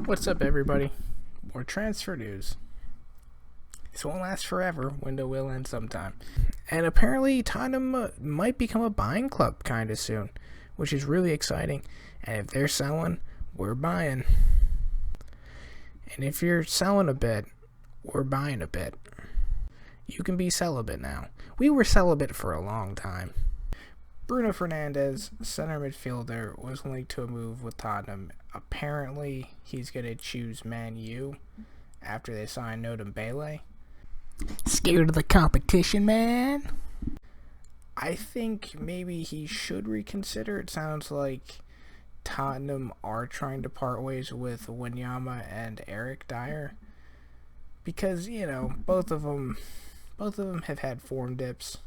What's up, everybody? More transfer news. This won't last forever. Window will end sometime. And apparently, Tottenham might become a buying club kind of soon, which is really exciting. And if they're selling, we're buying. And if you're selling a bit, we're buying a bit. You can be celibate now. We were celibate for a long time. Bruno Fernandes, center midfielder, was linked to a move with Tottenham. Apparently, he's going to choose Man U after they sign Ndombele. Scared of the competition, man? I think maybe he should reconsider. It sounds like Tottenham are trying to part ways with Wanyama and Eric Dyer. Because, both of them have had form dips.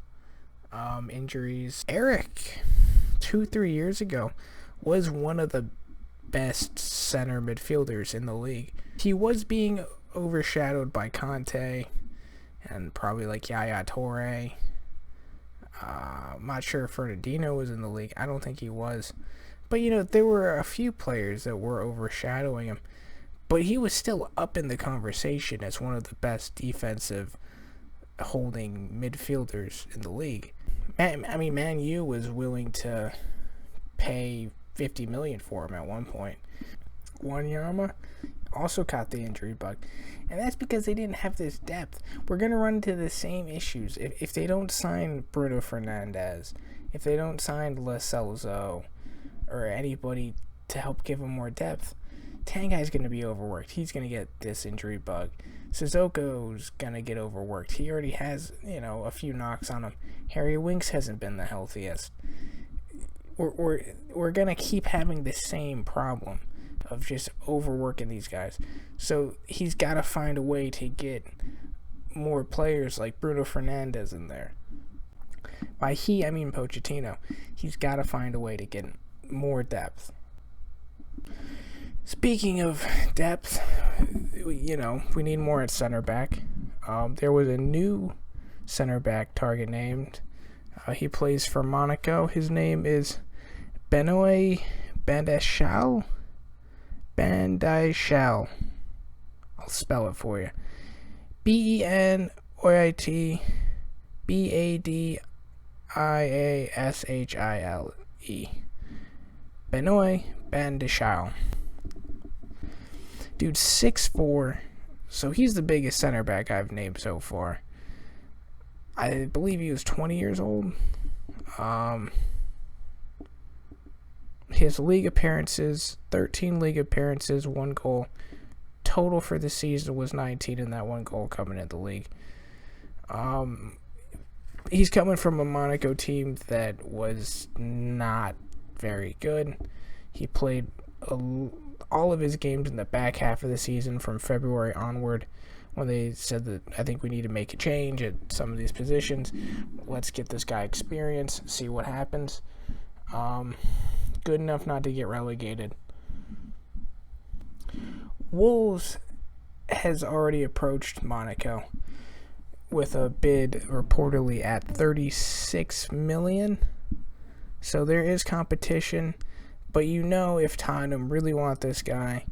Injuries. Eric, 2-3 years ago, was one of the best center midfielders in the league. He was being overshadowed by Conte and probably like Yaya Toure. I'm not sure if Fernandinho was in the league. I don't think he was. But, there were a few players that were overshadowing him. But he was still up in the conversation as one of the best defensive holding midfielders in the league. Man U was willing to pay $50 million for him at one point. Wanyama also caught the injury bug, and that's because they didn't have this depth. We're going to run into the same issues if they don't sign Bruno Fernandes, if they don't sign Lo Celso or anybody to help give them more depth. Tangai's going to be overworked. He's going to get this injury bug. Sissoko's going to get overworked. He already has, a few knocks on him. Harry Winks hasn't been the healthiest. We're going to keep having the same problem of just overworking these guys. So he's got to find a way to get more players like Bruno Fernandes in there. By he, I mean Pochettino. He's got to find a way to get more depth. Speaking of depth, we need more at center back. There was a new center back target named. He plays for Monaco. His name is Benoit Bandashal. I'll spell it for you. Benoit Badiashile. Benoit Bandashal. Dude, 6'4", so he's the biggest center back I've named so far. I believe he was 20 years old. His league appearances, 13 league appearances, 1 goal. Total for the season was 19, and that 1 goal coming in the league. He's coming from a Monaco team that was not very good. He played all of his games in the back half of the season from February onward, when they said that I think we need to make a change at some of these positions. Let's get this guy experience, see what happens. Good enough not to get relegated. Wolves has already approached Monaco with a bid reportedly at $36 million. So there is competition. But if Tottenham really want this guy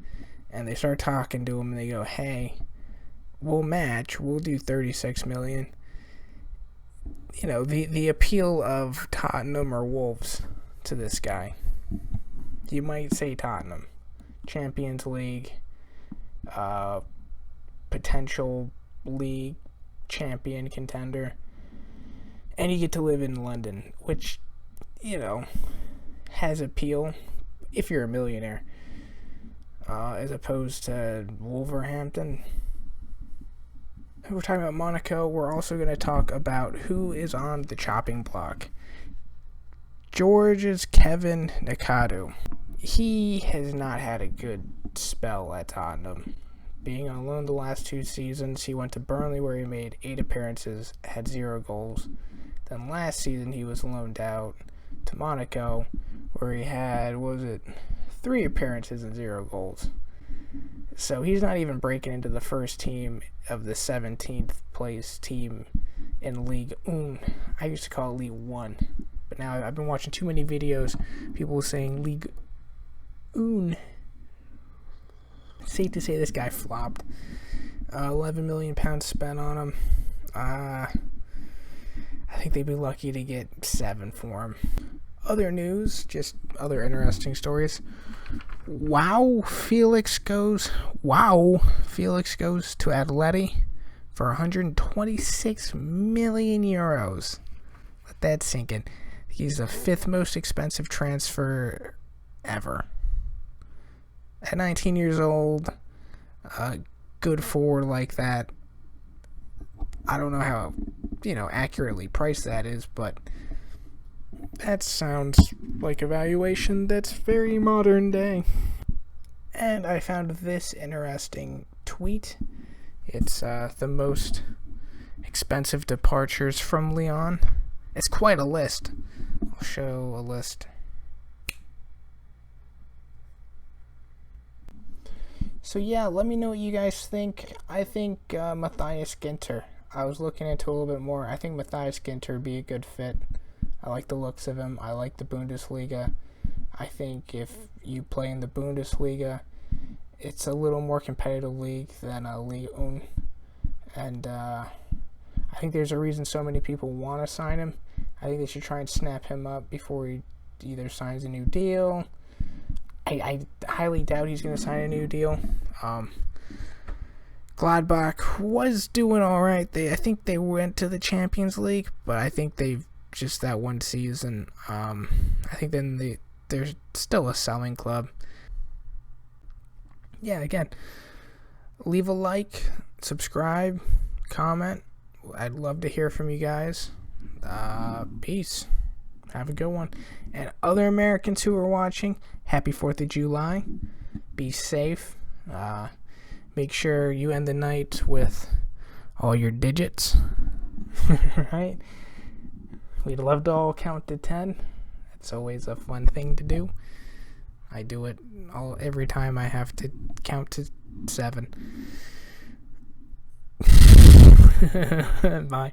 and they start talking to him and they go, hey, we'll match, we'll do $36 million. The appeal of Tottenham or Wolves to this guy. You might say Tottenham. Champions League, potential league champion contender. And you get to live in London, which, has appeal if you're a millionaire, as opposed to Wolverhampton. We're talking about Monaco. We're also going to talk about who is on the chopping block. George's Kevin Nakadu. He has not had a good spell at Tottenham. Being on loan the last 2 seasons, he went to Burnley where he made 8 appearances, had 0 goals. Then last season he was loaned out to Monaco, where he had, 3 appearances and 0 goals. So he's not even breaking into the first team of the 17th place team in League 1. I used to call it League 1. But now I've been watching too many videos, people saying League 1. safe to say this guy flopped. 11 million pounds spent on him. I think they'd be lucky to get 7 for him. Other news, just other interesting stories. Joao Felix goes to Atleti for 126 million euros. Let that sink in. He's the 5th most expensive transfer ever. At 19 years old, good forward like that. I don't know how, accurately priced that is, but that sounds like a valuation that's very modern day. And I found this interesting tweet. It's the most expensive departures from Lyon. It's quite a list. I'll show a list. So yeah, let me know what you guys think. I think Matthias Ginter. I was looking into a little bit more. I think Matthias Ginter would be a good fit. I like the looks of him. I like the Bundesliga. I think if you play in the Bundesliga, it's a little more competitive league than a Ligue 1. And I think there's a reason so many people want to sign him. I think they should try and snap him up before he either signs a new deal. I highly doubt he's going to sign a new deal. Gladbach was doing all right. I think they went to the Champions League, but I think they've just that one season. I think then they're still a selling club. Yeah, again, leave a like, subscribe, comment. I'd love to hear from you guys. Peace. Have a good one. And other Americans who are watching, happy 4th of July. Be safe. Make sure you end the night with all your digits. Right? We'd love to all count to 10. It's always a fun thing to do. I do it every time I have to count to 7. Bye.